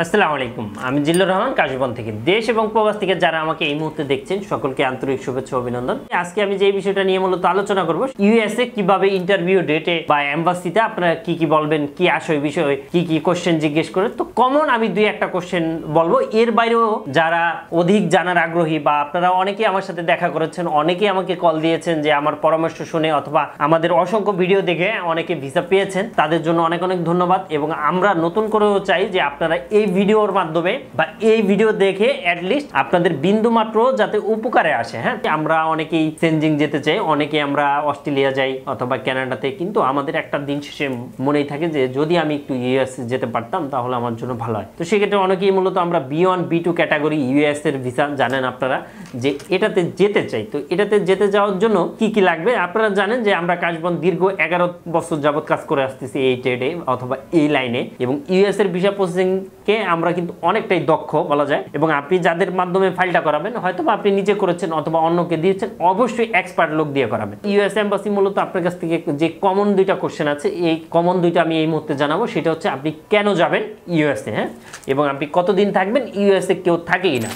আসসালামু আলাইকুম, আমি জিল্লুর রহমান কাশীবন থেকে। দেশ এবং প্রবাস থেকে যারা আমাকে এই মুহূর্তে দেখছেন সকলকে আন্তরিক শুভেচ্ছা অভিনন্দন। আজকে আমি যে বিষয়টা নিয়ে মূলত আলোচনা করব, ইউএসএ কিভাবে ইন্টারভিউ ডেটে বা এম্বাসিতে আপনারা কি কি বলবেন, কি আসয় বিষয়, কি কি কোশ্চেন জিজ্ঞেস করে। তো কমন আমি দুই একটা কোশ্চেন বলবো। এর বাইরেও যারা অধিক জানার আগ্রহী বা আপনারা অনেকেই আমার সাথে দেখা করেছেন, অনেকেই আমাকে কল দিয়েছেন যে আমার পরামর্শ শুনে অথবা আমাদের অসংখ্য ভিডিও দেখে অনেকে ভিসা পেয়েছেন, তাদের জন্য অনেক অনেক ধন্যবাদ। এবং আমরা নতুন করেও চাই যে আপনারা এই ভিডিওর মাধ্যমে বা এই ভিডিও দেখে অ্যাটলিস্ট আপনাদের বিন্দু মাত্র যাতে উপকারে আসে। হ্যাঁ, আমরা অনেকেই চেঞ্জিং যেতে চাই, অনেকে আমরা অস্ট্রেলিয়া যাই অথবা কানাডাতে, কিন্তু আমাদের একটা দিন শেষে মনেই থাকে যে যদি আমি একটু ইউএস যেতে পারতাম তাহলে আমার জন্য ভালো হয়। তো সেক্ষেত্রে অনেকেই মূলত আমরা B1 B2 ক্যাটাগরি ইউএস এর ভিসা জানেন আপনারা যে এটাতে যেতে চাই। তো এটাতে যেতে যাওয়ার জন্য কি কি লাগবে আপনারা জানেন যে আমরা কাশবন দীর্ঘ 11 বছর যাবত কাজ করে আসতেছি এই ট্রেডে অথবা এই লাইনে, এবং ইউএস এর ভিসা প্রসেসিং কে আমরা কিন্তু অনেকটাই দক্ষ বলা যায়। এবং আপনি যাদের মাধ্যমে ফাইলটা করাবেন, হয়তো আপনি নিজে করেছেন অথবা অন্যকে দিয়েছেন, অবশ্যই এক্সপার্ট লোক দিয়ে করাবেন। ইউএস এম্বাসি মূলত আপনার কাছ থেকে যে কমন দুইটা কোশ্চেন আছে, এই কমন দুইটা আমি এই মুহূর্তে জানাবো। সেটা হচ্ছে আপনি কেন যাবেন ইউএসএ, হ্যাঁ, এবং আপনি কতদিন থাকবেন ইউএসএ, কেউ থাকেই না।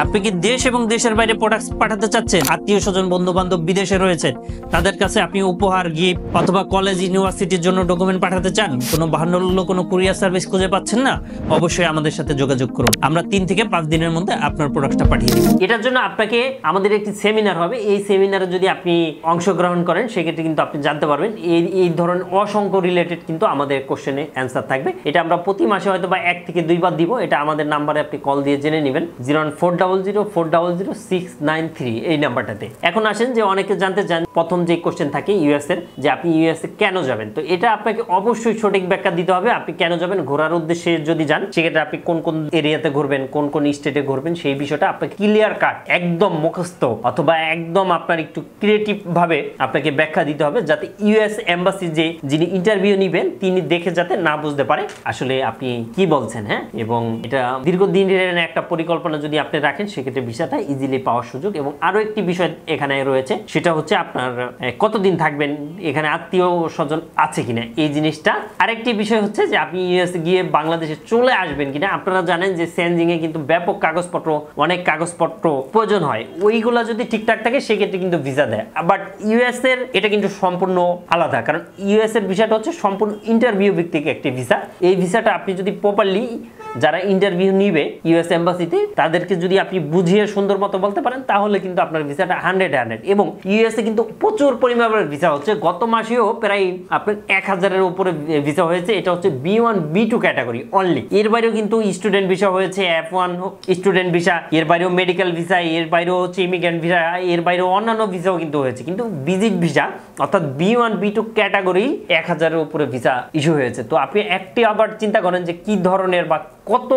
আপনি কি দেশ এবং দেশের বাইরে প্রোডাক্ট পাঠাতে চাচ্ছেন? আত্মীয় স্বজন বন্ধু বান্ধব বিদেশে রয়েছে, তাদের কাছে আপনি উপহার, গিফট অথবা কলেজ ইউনিভার্সিটির জন্য ডকুমেন্ট পাঠাতে চান, কোনো বাহান্ন কোনো কুরিয়ার সার্ভিস খুঁজে পাচ্ছেন না? অবশ্যই আমাদের সাথে যোগাযোগ করুন। আমরা 3 থেকে 5 দিনের মধ্যে আপনার প্রোডাক্টটা পাঠিয়ে দিব। এটার জন্য আপনাকে আমাদের একটি সেমিনার হবে। এই সেমিনারে যদি আপনি অংশগ্রহণ করেন সেক্ষেত্রে কিন্তু আপনি জানতে পারবেন এই ধরনের অসংখ্য রিলেটেড কিন্তু আমাদের কোশ্চেনে অ্যান্সার থাকবে। এটা আমরা প্রতি মাসে হয়তো বা 1 থেকে 2 বার দিব। এটা আমাদের নাম্বারে আপনি কল দিয়ে জেনে নেবেন, 01400400693 এই নাম্বারটাতে। এখন আসেন যে অনেকে জানতে চান প্রথম যে কোশ্চেন থাকে ইউএস এর, যে আপনি ইউএস এ কেন যাবেন। তো এটা আপনাকে অবশ্যই সঠিক ব্যাখ্যা দিতে হবে। আপনি কেন যাবেন, ঘোরার উদ্দেশ্যে যদি যান সেক্ষেত্রে আপনি কোন কোন এরিয়াতে ঘুরবেন, কোন কোন স্টেটে ঘুরবেন, সেই বিষয়টা আপনাকে ক্লিয়ার কাট একদম মুখস্থ অথবা একদম আপনার একটু ক্রিয়েটিভ ভাবে আপনাকে ব্যাখ্যা দিতে হবে, যাতে ইউএস এম্বাসি যিনি ইন্টারভিউ নিবেন তিনি দেখে যাতে না বুঝতে পারে আসলে আপনি কি বলছেন। হ্যাঁ, এবং এটা দীর্ঘদিনের একটা পরিকল্পনা যদি আপনি রাখেন সেক্ষেত্রে ভিসাটা ইজিলি পাওয়ার সুযোগ। এবং আরো একটি বিষয় এখানে রয়েছে, সেটা হচ্ছে আপনার কতদিন থাকবেন, এখানে আত্মীয় স্বজন আছে কিনা এই জিনিসটা। আরেকটি বিষয় হচ্ছে যে আপনি ইউএস গিয়ে বাংলাদেশে চলে আসবেন কিনা। আপনারা জানেন যে চেঞ্জিং এ কিন্তু ব্যাপক কাগজপত্র, অনেক কাগজপত্র প্রয়োজন হয়, ওইগুলা যদি ঠিকঠাক থাকে সেক্ষেত্রে কিন্তু ভিসা দেয়। বাট ইউএস এর এটা কিন্তু সম্পূর্ণ আলাদা, কারণ ইউএস এর ভিসাটা হচ্ছে সম্পূর্ণ ইন্টারভিউ ভিত্তিক একটি ভিসা। এই ভিসাটা আপনি যদি প্রপারলি যারা ইন্টারভিউ নিবে ইউএস এম্বাসিতে তাদেরকে যদি আপনি বুঝিয়ে সুন্দর মতো বলতে পারেন তাহলে কিন্তু আপনার ভিসাটা 100 এবং ইউএসএ কিন্তু প্রচুর পরিমাণের ভিসা হচ্ছে। গত মাসেও প্রায় আপনার 1000-এর উপরে ভিসা হয়েছে। এটা হচ্ছে B1 B2 ক্যাটাগরি অনলি। এর বাইরেও কিন্তু স্টুডেন্ট ভিসা হয়েছে, F1 স্টুডেন্ট ভিসা, এর বাইরেও মেডিকেল ভিসা, এর বাইরেও হচ্ছে ইমিগ্রেন্ট ভিসা, এর বাইরেও অন্যান্য ভিসাও কিন্তু হয়েছে। কিন্তু ভিজিট ভিসা অর্থাৎ B1 B2 ক্যাটাগরি 1000-এর উপরে ভিসা ইস্যু হয়েছে। তো আপনি একটি আবার চিন্তা করেন যে কি ধরনের বা কত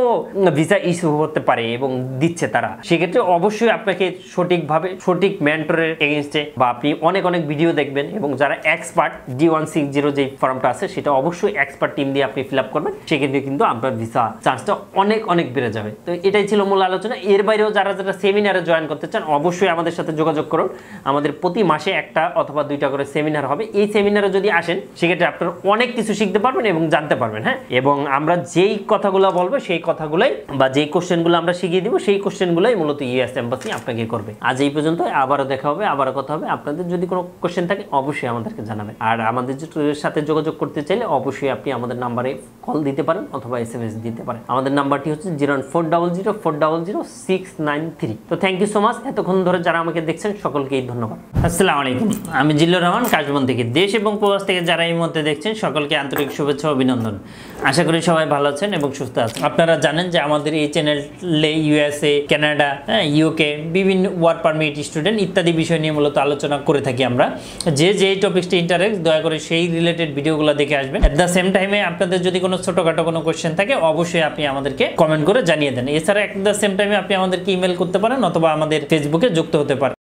ভিসা ইস্যু হতে পারে এবং দিচ্ছে তারা। সেক্ষেত্রে অবশ্যই আপনাকে সঠিকভাবে সঠিক মেন্টরের এগেইনস্টে বা আপনি অনেক অনেক ভিডিও দেখবেন, এবং যারা এক্সপার্ট D160 যে ফর্মটা আছে সেটা অবশ্যই এক্সপার্ট টিম দিয়ে আপনি ফিল আপ করবেন। সেক্ষেত্রে কিন্তু আপনার ভিসা চান্সটা অনেক অনেক বেড়ে যাবে। তো এটাই ছিল মূল আলোচনা। এর বাইরেও যারা সেমিনারে জয়েন করতে চান অবশ্যই আমাদের সাথে যোগাযোগ করুন। আমাদের প্রতি মাসে 1টা অথবা 2টা করে সেমিনার হবে। এই সেমিনারে যদি আসেন সেক্ষেত্রে আপনারা অনেক কিছু শিখতে পারবেন এবং জানতে পারবেন। হ্যাঁ, এবং আমরা যেই কথাগুলো বলবো সেই কথাগুলোই বা যেই কোশ্চেনগুলো আমরা শিখিয়ে দিব সেই কোশ্চেনগুলোই মূলত ইউএস এম্বাসি আপনাকে করবে। আজ এই পর্যন্ত, আবারও দেখা হবে, আবারও কথা হবে। আপনাদের যদি কোনো কোশ্চেন থাকে অবশ্যই আমাদেরকে জানাবেন। আর আমাদের সাথে যোগাযোগ করতে চাইলে অবশ্যই আপনি আমাদের নাম্বারে কল দিতে পারেন অথবা SMS দিতে পারেন। আমাদের নাম্বারটি হচ্ছে 01400400693। তো থ্যাংক ইউ সো মাচ। এতক্ষণ ধরে যারা আমাকে দেখছেন সকলকেই ধন্যবাদ। আসসালামু আলাইকুম, আমি জিল্লুর রহমান কাশবন থেকে। দেশ এবং প্রবাস থেকে যারা এই মুহূর্তে দেখছেন সকলকে আন্তরিক শুভেচ্ছা অভিনন্দন। আশা করি সবাই ভালো আছেন এবং সুস্থ আছেন। আপনারা জানেন যে আমাদের এই চ্যানেলে ইউএসএ, কানাডা, ইউকে বিভিন্ন ওয়ার্ক পারমিট, স্টুডেন্ট ইত্যাদি বিষয় নিয়ে মূলত আলোচনা করে থাকি আমরা। যে টপিকসটি ইন্টারেস্ট দয়া করে সেই রিলেটেড ভিডিওগুলো দেখে আসবেন। এট দ্য সেম টাইমে আপনাদের যদি কোনো ছোটখাটো কোনো কোশ্চেন থাকে অবশ্যই আপনি আমাদেরকে কমেন্ট করে জানিয়ে দেন। এছাড়া এট দ্য সেম টাইমে আপনি আমাদেরকে ইমেল করতে পারেন অথবা আমাদের ফেসবুকে যুক্ত হতে পারেন।